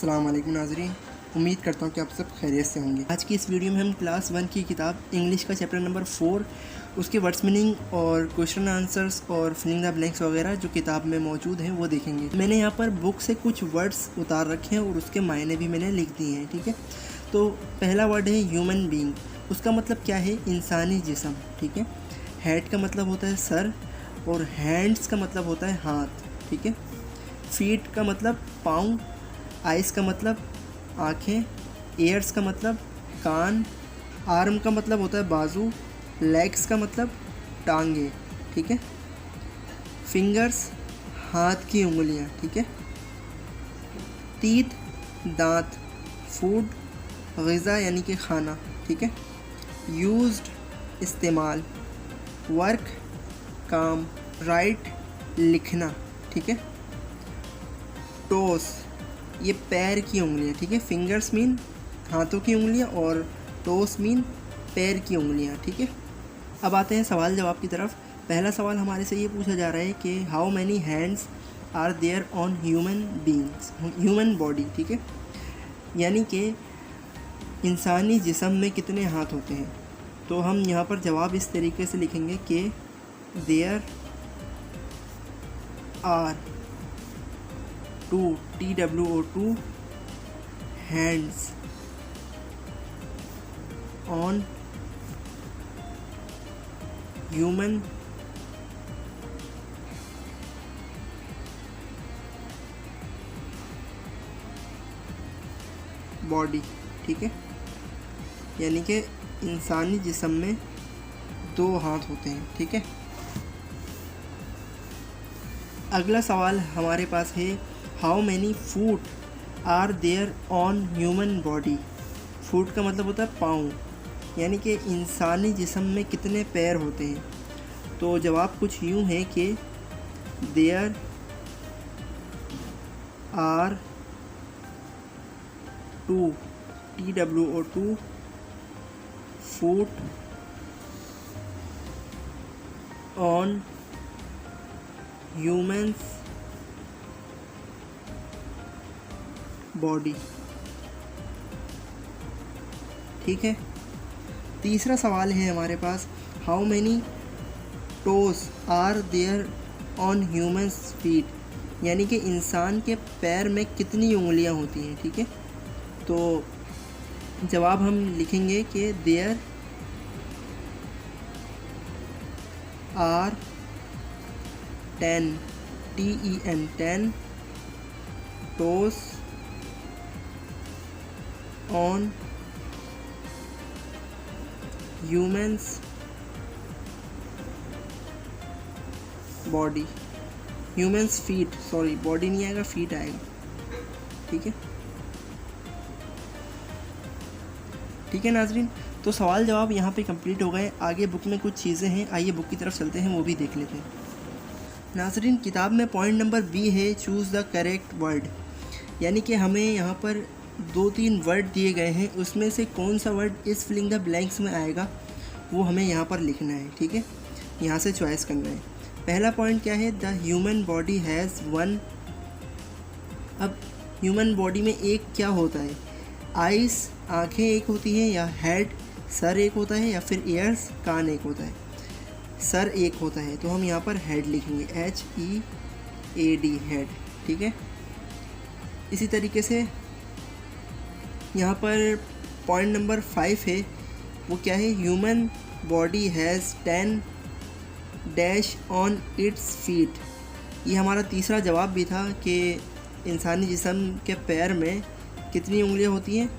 अस्सलाम वालेकुम नाज़रीन, उम्मीद करता हूँ कि आप सब खैरियत से होंगे। आज की इस वीडियो में हम क्लास 1 की किताब इंग्लिश का चैप्टर नंबर 4 उसके वर्ड्स मीनिंग और क्वेश्चन आंसर्स और फिलिंग द ब्लैंक्स वगैरह जो किताब में मौजूद हैं वो देखेंगे। मैंने यहाँ पर बुक से कुछ वर्ड्स उतार रखे हैं और उसके मायने भी मैंने लिख दिए हैं, ठीक है। तो पहला वर्ड है ह्यूमन बीइंग। उसका मतलब क्या है? इंसानी जिस्म, ठीक है। हेड का मतलब होता है सर और हैंड्स का मतलब होता है हाथ, ठीक है। फीट का मतलब पाँव, आइज़ का मतलब आँखें, एयर्स का मतलब कान, आर्म का मतलब होता है बाजू, लेग्स का मतलब टांगे, ठीक है। फिंगर्स हाथ की उंगलियां, ठीक है। टीथ दांत, फूड ग़िज़ा यानी कि खाना, ठीक है। यूज्ड इस्तेमाल, वर्क काम, राइट लिखना, ठीक है। टोस ये पैर की उंगलियां, ठीक है। फिंगर्स मीन हाथों की उंगलियां और टोस मीन पैर की उंगलियां, ठीक है। अब आते हैं सवाल जवाब की तरफ। पहला सवाल हमारे से ये पूछा जा रहा है कि how many hands are there on human beings, human body, ठीक है। यानी कि इंसानी जिस्म में कितने हाथ होते हैं। तो हम यहाँ पर जवाब इस तरीके से लिखेंगे कि there are TWO2 hands on human body, ठीक है। यानी कि इंसानी जिस्म में 2 हाथ होते हैं, ठीक है। अगला सवाल हमारे पास है how many foot are there on human body. Foot का मतलब होता है पाँव, यानी कि इंसानी जिस्म में कितने पैर होते हैं। तो जवाब कुछ यूँ है कि there are 2 TWO2 foot on humans body, ठीक है। तीसरा सवाल है हमारे पास how many toes are there on humans feet. यानी कि इंसान के पैर में कितनी उंगलियां होती हैं, ठीक है। तो जवाब हम लिखेंगे कि there are 10 toes on humans body, humans feet, sorry body नहीं आएगा, फीट आएगा, ठीक है। ठीक है नाजरीन, तो सवाल जवाब यहाँ पे कंप्लीट हो गए। आगे बुक में कुछ चीज़ें हैं, आइए बुक की तरफ चलते हैं, वो भी देख लेते हैं। नाजरीन, किताब में पॉइंट नंबर बी है चूज़ द करेक्ट वर्ड। यानी कि हमें यहाँ पर 2-3 वर्ड दिए गए हैं, उसमें से कौन सा वर्ड इस फिलिंग द ब्लैंक्स में आएगा वो हमें यहाँ पर लिखना है, ठीक है। यहाँ से चॉइस करना है। पहला पॉइंट क्या है? The human body has 1। अब ह्यूमन बॉडी में एक क्या होता है? आइज़ आँखें एक होती हैं, या हेड सर एक होता है, या फिर ईयर्स कान एक होता है। सर एक होता है तो हम यहाँ पर हेड लिखेंगे, HEAD हेड, ठीक है। इसी तरीके से यहाँ पर पॉइंट नंबर 5 है, वो क्या है? Human body has 10 dash on its feet. ये हमारा तीसरा जवाब भी था कि इंसानी जिस्म के पैर में कितनी उंगलियाँ होती हैं।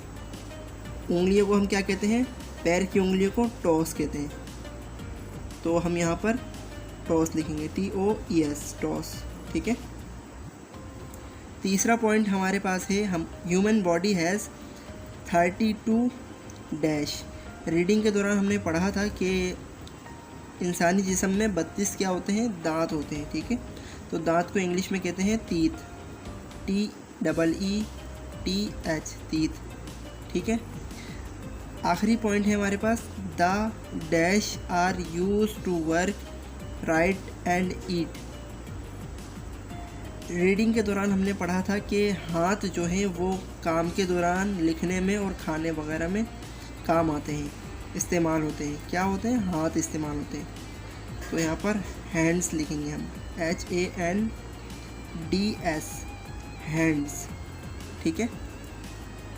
उंगलियों को हम क्या कहते हैं? पैर की उंगलियों को टॉस कहते हैं। तो हम यहाँ पर टॉस लिखेंगे, TOES टॉस, ठीक है। तीसरा पॉइंट हमारे पास है हम human body has 32 dash. Reading के दौरान हमने पढ़ा था कि इंसानी जिस्म में 32 क्या होते हैं? दांत होते हैं, ठीक है। तो दांत को इंग्लिश में कहते हैं टीथ, TEETH टीथ, ठीक है। आखिरी पॉइंट है हमारे पास the dash are use to work right and eat. Reading के दौरान हमने पढ़ा था कि हाथ जो हैं वो काम के दौरान लिखने में और खाने वगैरह में काम आते हैं, इस्तेमाल होते हैं। क्या होते हैं? हाथ इस्तेमाल होते हैं। तो यहाँ पर हैंड्स लिखेंगे हम, HANDS, हैंड्स। ठीक है।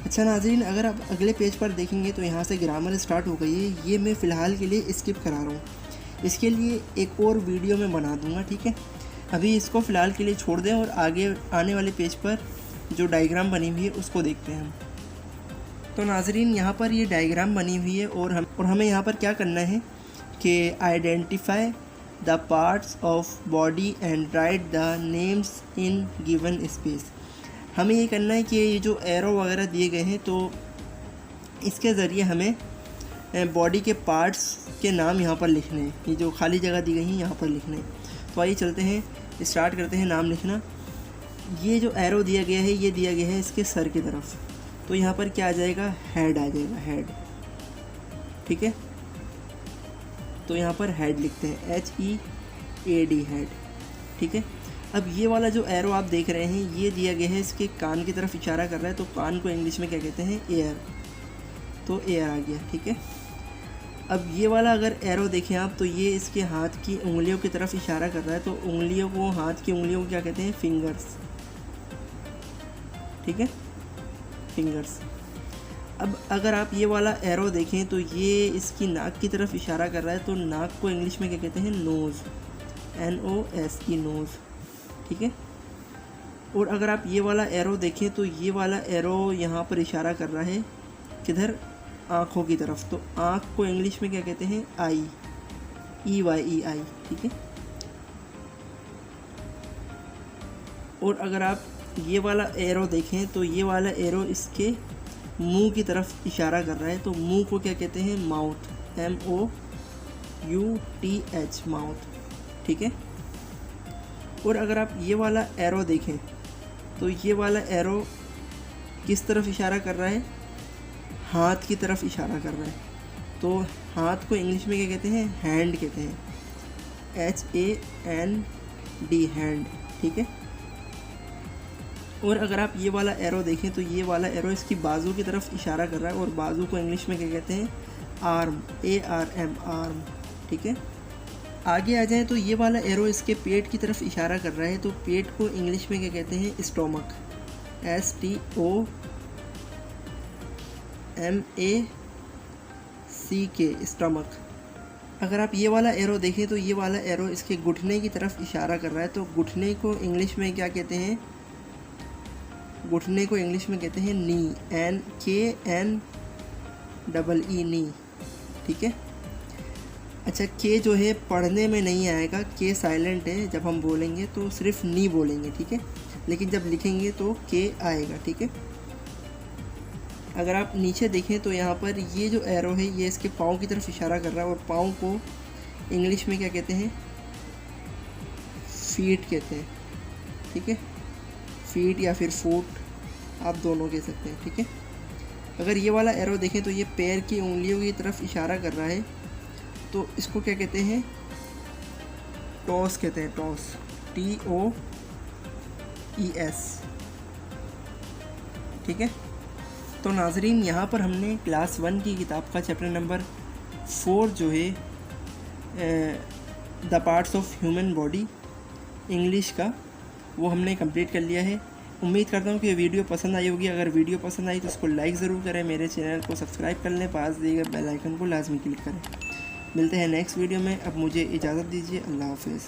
अच्छा नाज़रीन, अगर आप अगले पेज पर देखेंगे तो यहाँ से ग्रामर स्टार्ट हो गई है। ये मैं फ़िलहाल के लिए स्किप करा रहा हूँ, इसके लिए एक और वीडियो मैं बना दूँगा। ठीक है, अभी इसको फ़िलहाल के लिए छोड़ दें और आगे आने वाले पेज पर जो डायग्राम बनी हुई है उसको देखते हैं हम। तो नाज़रीन, यहाँ पर ये डायग्राम बनी हुई है और हमें यहाँ पर क्या करना है कि identify the parts of body and right the names in given space. हमें ये करना है कि ये जो एरो वगैरह दिए गए हैं तो इसके ज़रिए हमें बॉडी के पार्ट्स के नाम यहाँ पर लिखने हैं। ये जो खाली जगह दी गई है यहाँ पर लिखने हैं। तो आइए चलते हैं, स्टार्ट करते हैं नाम लिखना। ये जो एरो दिया गया है ये दिया गया है इसके सर की तरफ, तो यहाँ पर क्या आ जाएगा? हेड आ जाएगा, हेड। ठीक है, तो यहाँ पर हेड लिखते हैं, HEAD, हेड। ठीक है, अब ये वाला जो एरो आप देख रहे हैं ये दिया गया है इसके कान की तरफ इशारा कर रहा है, तो कान को इंग्लिश में क्या कहते हैं? एयर। तो एयर आ गया। ठीक है, अब ये वाला अगर एरो देखें आप तो ये इसके हाथ की उंगलियों की तरफ इशारा कर रहा है, तो उंगलियों को, हाथ की उंगलियों को क्या कहते हैं? फिंगर्स। ठीक है, फिंगर्स। अब अगर आप ये वाला एरो देखें तो ये इसकी नाक की तरफ इशारा कर रहा है, तो नाक को इंग्लिश में क्या कहते हैं? Nose, NOSE, nose. ठीक है, और अगर आप ये वाला एरो देखें तो ये वाला एरो यहाँ पर इशारा कर रहा है किधर? आँखों की तरफ, तो आँख को इंग्लिश में क्या कहते हैं? आई, EYE। ठीक है, और अगर आप ये वाला एरो देखें तो ये वाला एरो इसके मुंह की तरफ इशारा कर रहा है, तो मुंह को क्या कहते हैं? Mouth, MOUTH, mouth. ठीक है, और अगर आप ये वाला एरो देखें तो ये वाला एरो किस तरफ इशारा कर रहा है? हाथ की तरफ इशारा कर रहा है, तो हाथ को इंग्लिश में क्या कहते हैं? हैंड कहते हैं, HAND, हैंड। ठीक है, और अगर आप ये वाला एरो देखें तो ये वाला एरो इसकी बाजू की तरफ इशारा कर रहा है, और बाजू को इंग्लिश में क्या कहते हैं? Arm, ARM, arm. ठीक है, आगे आ जाएं तो ये वाला एरो इसके पेट की तरफ इशारा कर रहा है, तो पेट को इंग्लिश में क्या कहते हैं? Stomach, STOMACK, stomach. अगर आप ये वाला एरो देखें तो ये वाला एरो इसके घुटने की तरफ इशारा कर रहा है, तो घुटने को इंग्लिश में क्या कहते हैं? घुटने को इंग्लिश में कहते हैं नी, KNEE, नी। ठीक है, अच्छा, के जो है पढ़ने में नहीं आएगा, के साइलेंट है, जब हम बोलेंगे तो सिर्फ नी बोलेंगे। ठीक है, लेकिन जब लिखेंगे तो के आएगा। ठीक है, अगर आप नीचे देखें तो यहाँ पर ये जो एरो है ये इसके पाँव की तरफ इशारा कर रहा है, और पाँव को इंग्लिश में क्या कहते हैं? फीट कहते हैं। ठीक है, फीट या फिर फूट, आप दोनों कह सकते हैं। ठीक है, अगर ये वाला एरो देखें तो ये पैर की उंगलियों की तरफ इशारा कर रहा है, तो इसको क्या कहते हैं? टॉस कहते हैं, टॉस, TOES। ठीक है, तो नाजरीन, यहाँ पर हमने क्लास 1 की किताब का चैप्टर नंबर 4 जो है the parts of human body English का, वो हमने कंप्लीट कर लिया है। उम्मीद करता हूँ कि ये वीडियो पसंद आई होगी। अगर वीडियो पसंद आई तो उसको लाइक ज़रूर करें, मेरे चैनल को सब्सक्राइब कर लें, पास दिए गए बेल आइकन को लाजमी क्लिक करें। मिलते हैं नेक्स्ट वीडियो में। अब मुझे इजाज़त दीजिए, अल्लाह हाफ़िज़।